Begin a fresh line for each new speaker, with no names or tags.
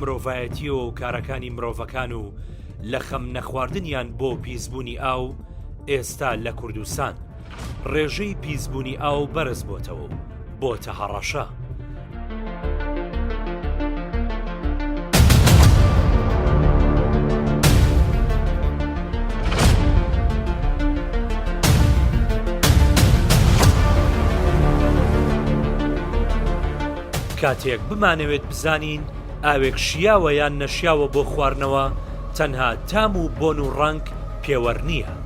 مرۆڤایەتیەوە و کارەکانی مرۆڤەکان و لە خەم نەخواردنیان بۆ پیسبوونی ئاو ئێستا لە کوردستان ڕێژەی پیسبوونی ئاو بەرز بۆتەوە بۆتە هەڕەشە. کاتێک بمانەوێت بزانین ئاوێک شیاوە یان نەشیاوە بۆ خواردنەوە تەنها تام و بۆن و ڕەنگ پێوە نییە.